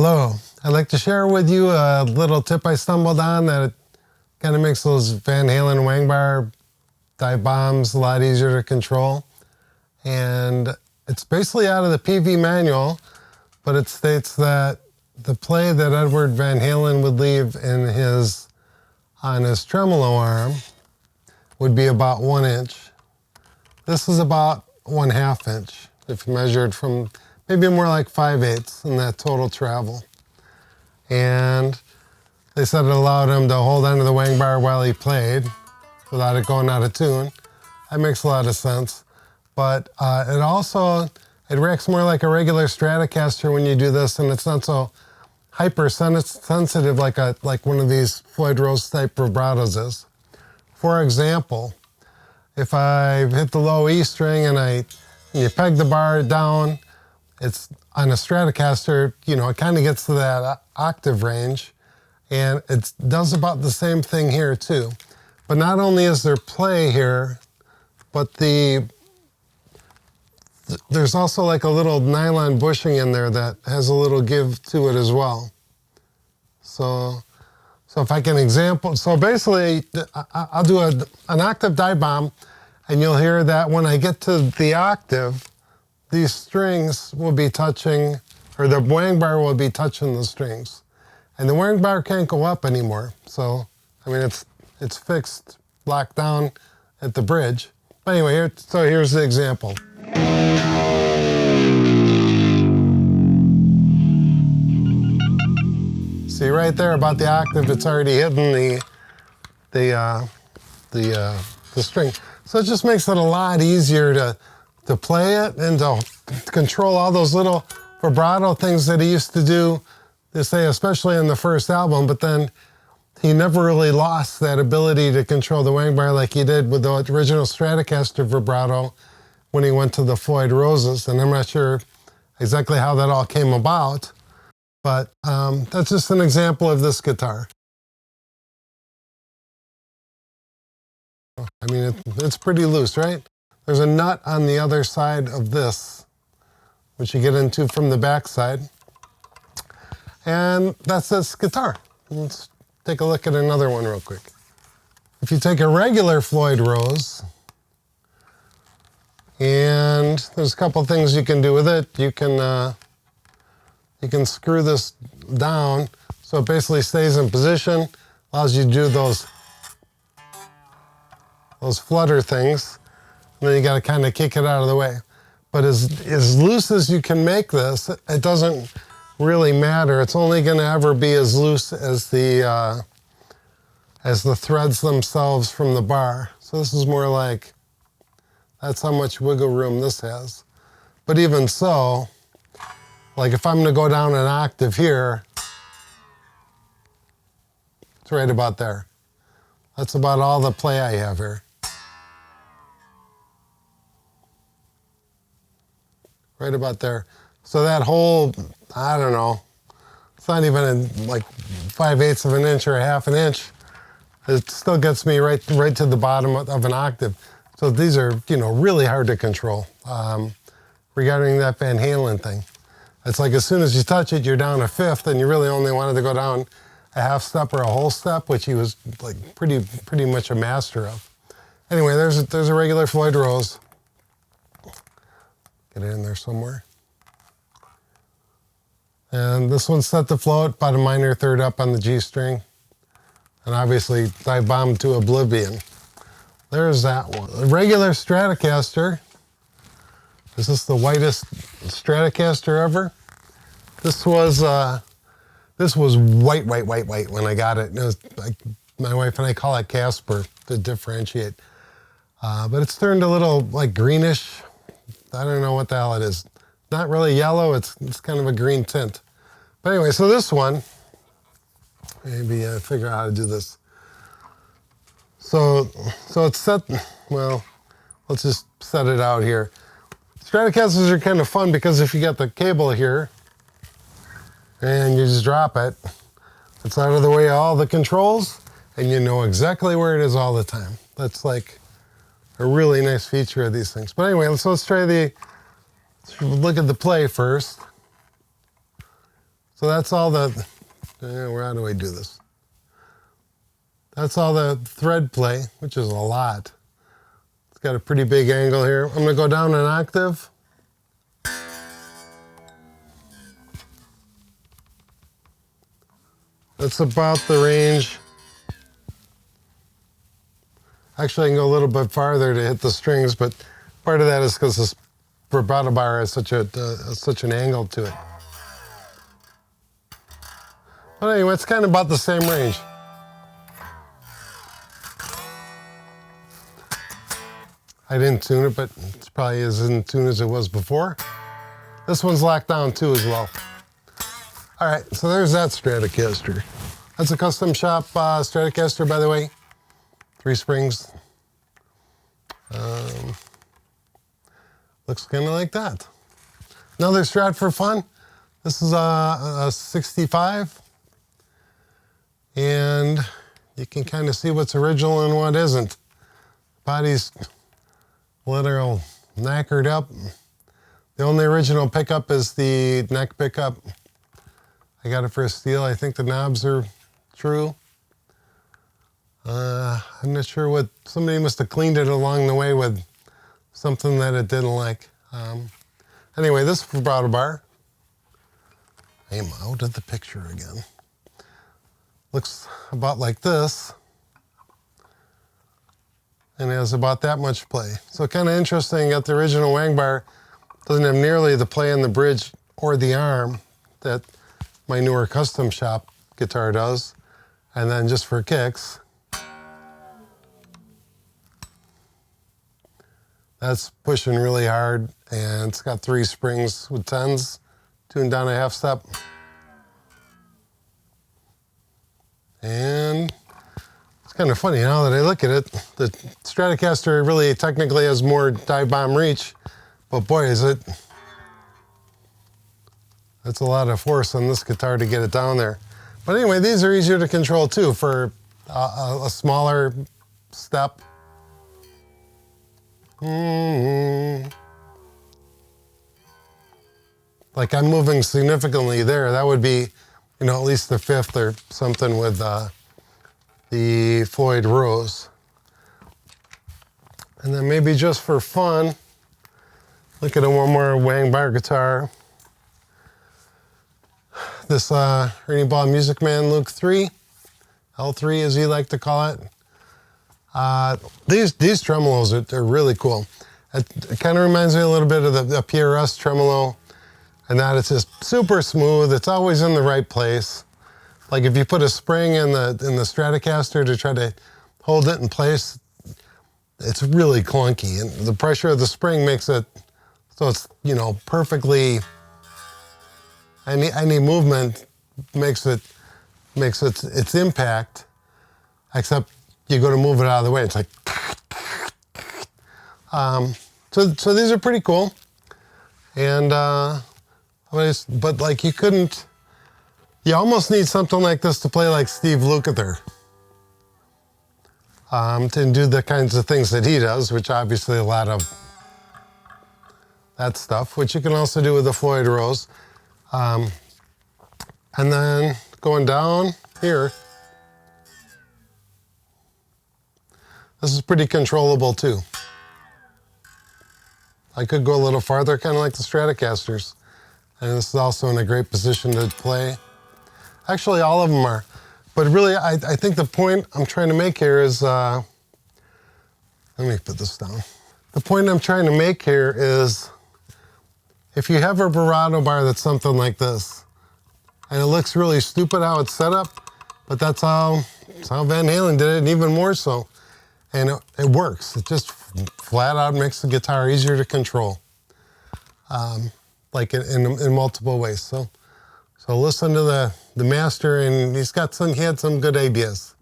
Hello, I'd like to share with you a little tip I stumbled on that kind of makes those Van Halen wang bar dive bombs a lot easier to control. And it's basically out of the PV manual, but it states that the play that Edward Van Halen would leave on his tremolo arm would be about 1 inch. This is about 1/2 inch, if you measured from maybe more like 5/8 in that total travel. And they said it allowed him to hold onto the wang bar while he played without it going out of tune. That makes a lot of sense. But it reacts more like a regular Stratocaster when you do this, and it's not so hypersensitive like one of these Floyd Rose type vibratos is. For example, if I hit the low E string and you peg the bar down, it's on a Stratocaster, it kind of gets to that octave range, and it does about the same thing here too. But not only is there play here, but there's also like a little nylon bushing in there that has a little give to it as well. So if I can so basically I'll do an octave dive bomb, and you'll hear that when I get to the octave, these strings will be touching, or the wang bar will be touching the strings. And the wang bar can't go up anymore. So, it's fixed, locked down at the bridge. But anyway, here's the example. See right there about the octave, it's already hitting the string. So it just makes it a lot easier to play it and to control all those little vibrato things that he used to do, they say, especially in the first album, but then he never really lost that ability to control the wang bar like he did with the original Stratocaster vibrato when he went to the Floyd Roses. And I'm not sure exactly how that all came about, but that's just an example of this guitar. It's pretty loose, right? There's a nut on the other side of this, which you get into from the back side. And that's this guitar. Let's take a look at another one real quick. If you take a regular Floyd Rose, and there's a couple things you can do with it. You can screw this down so it basically stays in position, allows you to do those flutter things. And then you got to kind of kick it out of the way. But as loose as you can make this, it doesn't really matter. It's only going to ever be as loose as the threads themselves from the bar. So this is more like, that's how much wiggle room this has. But even so, like if I'm going to go down an octave here, it's right about there. That's about all the play I have here. Right about there. So that whole, I don't know, it's not even like 5/8 of an inch or 1/2 an inch. It still gets me right to the bottom of an octave. So these are, really hard to control. Regarding that Van Halen thing, it's like as soon as you touch it, you're down a fifth, and you really only wanted to go down a half step or a whole step, which he was like pretty much a master of. Anyway, there's a regular Floyd Rose. Get it in there somewhere. And this one's set to float about a minor third up on the G string. And obviously dive bomb to oblivion. There's that one. A regular Stratocaster. Is this the whitest Stratocaster ever? This was white when I got it. It was like, my wife and I call it Casper to differentiate. But it's turned a little like greenish. I don't know what the hell it is. Not really yellow, it's kind of a green tint. But anyway, so this one, maybe figure out how to do this. So it's set, well, let's just set it out here. Stratocasters are kind of fun because if you got the cable here and you just drop it, it's out of the way of all the controls and you know exactly where it is all the time. That's like a really nice feature of these things. But anyway, let's try let's look at the play first. So that's all the, how do I do this? That's all the thread play, which is a lot. It's got a pretty big angle here. I'm gonna go down an octave. That's about the range. Actually, I can go a little bit farther to hit the strings, but part of that is because this vibrato bar has such an angle to it. But anyway, it's kind of about the same range. I didn't tune it, but it's probably as in tune as it was before. This one's locked down too as well. All right, so there's that Stratocaster. That's a custom shop Stratocaster, by the way. 3 springs. Looks kind of like that. Another Strat for fun. This is a 65. And you can kind of see what's original and what isn't. Body's literal knackered up. The only original pickup is the neck pickup. I got it for a steal. I think the knobs are true. I'm not sure what, somebody must have cleaned it along the way with something that it didn't like. Anyway, this vibrato bar, I'm out of the picture again. Looks about like this. And it has about that much play. So kind of interesting, got the original wang bar, doesn't have nearly the play in the bridge or the arm that my newer custom shop guitar does. And then just for kicks, that's pushing really hard, and it's got 3 springs with 10s, tuned down a half step. And it's kind of funny now that I look at it, the Stratocaster really technically has more dive bomb reach, but boy is it, that's a lot of force on this guitar to get it down there. But anyway, these are easier to control too for a smaller step. Like I'm moving significantly there. That would be, you know, at least the 5th or something with the Floyd Rose. And then maybe just for fun, look at one more wang bar guitar. This Ernie Ball Music Man Luke 3, L3 as you like to call it. These tremolos are really cool. It kind of reminds me a little bit of the PRS tremolo, and that it's just super smooth. It's always in the right place. Like if you put a spring in the Stratocaster to try to hold it in place, it's really clunky, and the pressure of the spring makes it so it's, you know, perfectly. Any movement makes its impact, except you go to move it out of the way. It's like, so these are pretty cool, and but like you almost need something like this to play like Steve Lukather, to do the kinds of things that he does, which obviously a lot of that stuff, which you can also do with the Floyd Rose. And then going down here, this is pretty controllable too. I could go a little farther, kind of like the Stratocasters. And this is also in a great position to play. Actually, all of them are. But really, I think the point I'm trying to make here is, let me put this down. The point I'm trying to make here is, if you have a vibrato bar that's something like this, and it looks really stupid how it's set up, but that's how Van Halen did it, and even more so. And it works. It just flat out makes the guitar easier to control, like in multiple ways. So listen to the master, and he had some good ideas.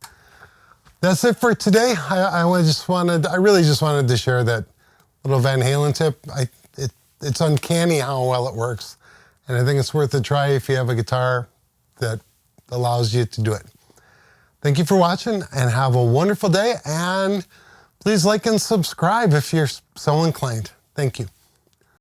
That's it for today. I really just wanted to share that little Van Halen tip. It's uncanny how well it works, and I think it's worth a try if you have a guitar that allows you to do it. Thank you for watching, and have a wonderful day, and please like and subscribe if you're so inclined. Thank you.